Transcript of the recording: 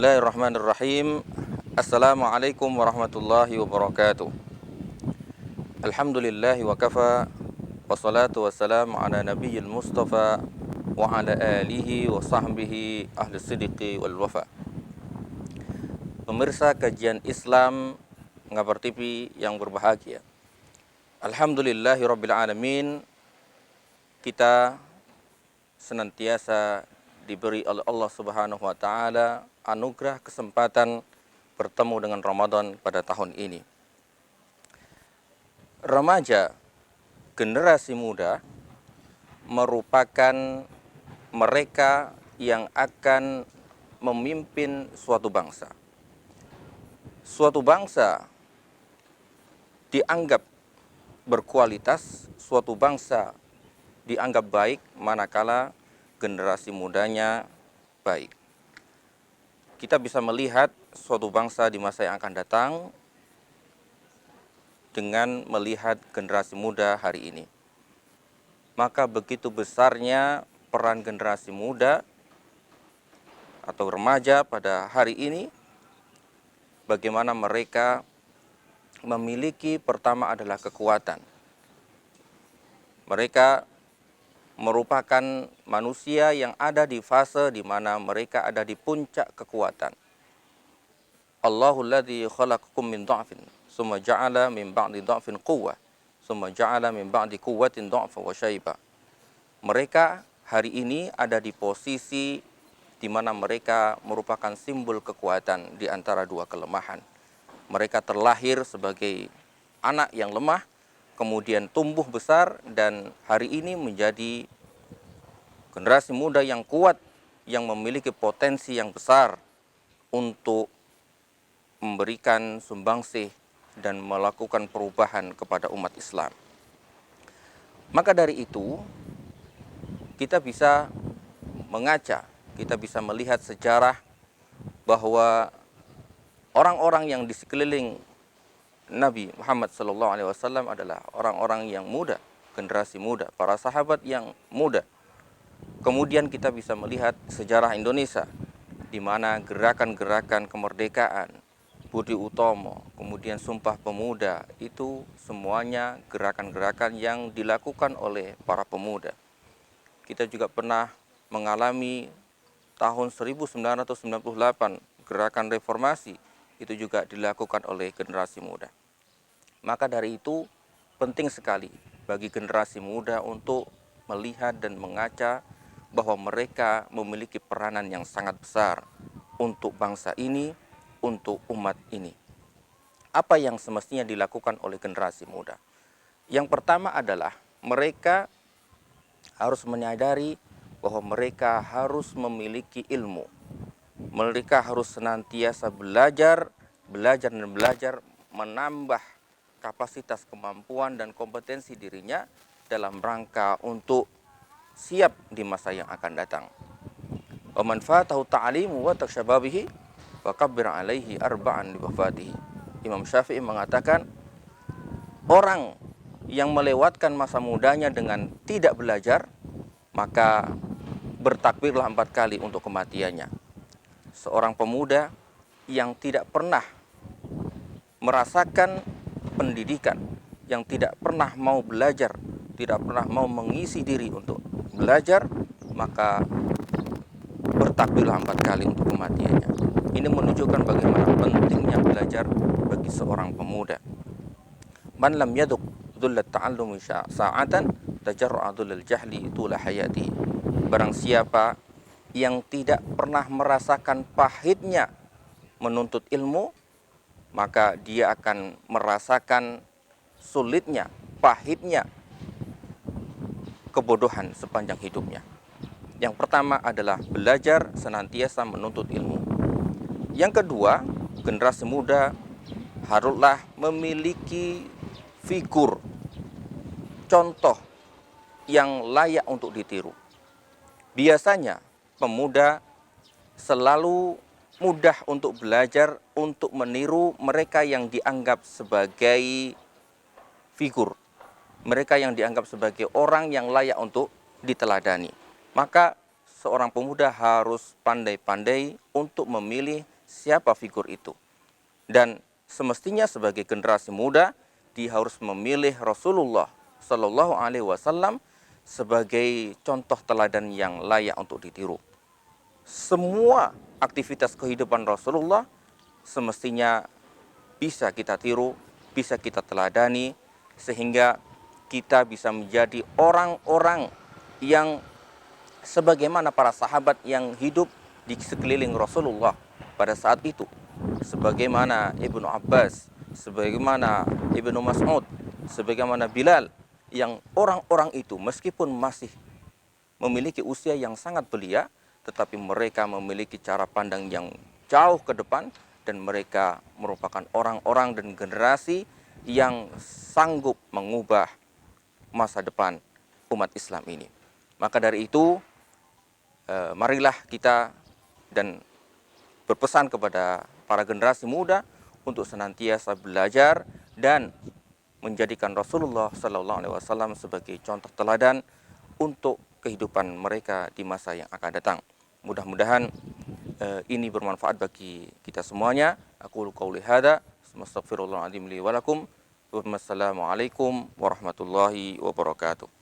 Bismillahirrahmanirrahim. Assalamualaikum warahmatullahi wabarakatuh. Alhamdulillahi wa kafa. Wassalatu wassalamu ala nabiyyil mustafa wa ala alihi wa sahbihi ahli siddiqi wal wafa. Pemirsa kajian Islam Ngabar TV yang berbahagia, alhamdulillahi rabbil alamin. Kita senantiasa diberi oleh Allah Subhanahu wa taala anugerah kesempatan bertemu dengan Ramadan pada tahun ini. Remaja, generasi muda merupakan mereka yang akan memimpin suatu bangsa. Suatu bangsa dianggap berkualitas, suatu bangsa dianggap baik manakala generasi mudanya baik. Kita bisa melihat suatu bangsa di masa yang akan datang dengan melihat generasi muda hari ini. Maka begitu besarnya peran generasi muda atau remaja pada hari ini, bagaimana mereka memiliki pertama adalah kekuatan. Mereka merupakan manusia yang ada di fase di mana mereka ada di puncak kekuatan. Allahul ladzi khalaqakum min dha'fin, tsumma ja'ala min ba'di dha'fin quwwah, tsumma ja'ala min ba'di quwwatin dha'fa wa syaiba. Mereka hari ini ada di posisi di mana mereka merupakan simbol kekuatan di antara dua kelemahan. Mereka terlahir sebagai anak yang lemah, kemudian tumbuh besar, dan hari ini menjadi generasi muda yang kuat, yang memiliki potensi yang besar untuk memberikan sumbangsih dan melakukan perubahan kepada umat Islam. Maka dari itu, kita bisa mengaca, kita bisa melihat sejarah bahwa orang-orang yang di sekeliling Nabi Muhammad SAW adalah orang-orang yang muda, generasi muda, para sahabat yang muda. Kemudian kita bisa melihat sejarah Indonesia, di mana gerakan-gerakan kemerdekaan, Budi Utomo, kemudian Sumpah Pemuda, itu semuanya gerakan-gerakan yang dilakukan oleh para pemuda. Kita juga pernah mengalami tahun 1998, gerakan reformasi, itu juga dilakukan oleh generasi muda. Maka dari itu penting sekali bagi generasi muda untuk melihat dan mengaca bahwa mereka memiliki peranan yang sangat besar untuk bangsa ini, untuk umat ini. Apa yang semestinya dilakukan oleh generasi muda? Yang pertama adalah mereka harus menyadari bahwa mereka harus memiliki ilmu. Mereka harus senantiasa belajar menambah kapasitas, kemampuan, dan kompetensi dirinya dalam rangka untuk siap di masa yang akan datang. Wa man fatahu ta'limu wa takshababihi wa kabbir alaihi arba'an li wafatihi. Imam Syafi'i mengatakan, orang yang melewatkan masa mudanya dengan tidak belajar, maka bertakbirlah 4 kali untuk kematiannya. Seorang pemuda yang tidak pernah merasakan pendidikan, yang tidak pernah mau belajar, tidak pernah mau mengisi diri untuk belajar, maka bertakbirlah 4 kali untuk kematiannya. Ini menunjukkan bagaimana pentingnya belajar bagi seorang pemuda. Man lam yaduk dhullat ta'allumi sa'atan tajarra'a dhullal jahli tula hayati. Barang siapa yang tidak pernah merasakan pahitnya menuntut ilmu, maka dia akan merasakan sulitnya, pahitnya kebodohan sepanjang hidupnya. Yang pertama adalah belajar senantiasa menuntut ilmu. Yang kedua, generasi muda haruslah memiliki figur, contoh yang layak untuk ditiru. Biasanya pemuda selalu mudah untuk belajar, untuk meniru mereka yang dianggap sebagai figur, mereka yang dianggap sebagai orang yang layak untuk diteladani. Maka seorang pemuda harus pandai-pandai untuk memilih siapa figur itu. Dan semestinya sebagai generasi muda, dia harus memilih Rasulullah Shallallahu Alaihi Wasallam sebagai contoh teladan yang layak untuk ditiru. Semua aktivitas kehidupan Rasulullah semestinya bisa kita tiru, bisa kita teladani, sehingga kita bisa menjadi orang-orang yang sebagaimana para sahabat yang hidup di sekeliling Rasulullah pada saat itu. Sebagaimana Ibnu Abbas, sebagaimana Ibnu Mas'ud, sebagaimana Bilal, yang orang-orang itu meskipun masih memiliki usia yang sangat belia, tetapi mereka memiliki cara pandang yang jauh ke depan, dan mereka merupakan orang-orang dan generasi yang sanggup mengubah masa depan umat Islam ini. Maka dari itu, marilah kita dan berpesan kepada para generasi muda untuk senantiasa belajar dan menjadikan Rasulullah Sallallahu Alaihi Wasallam sebagai contoh teladan untuk kehidupan mereka di masa yang akan datang. Mudah-mudahan ini bermanfaat bagi kita semuanya. Aku qauli hada, astaghfirullahaladzim li wa lakum. Wassalamualaikum warahmatullahi wabarakatuh.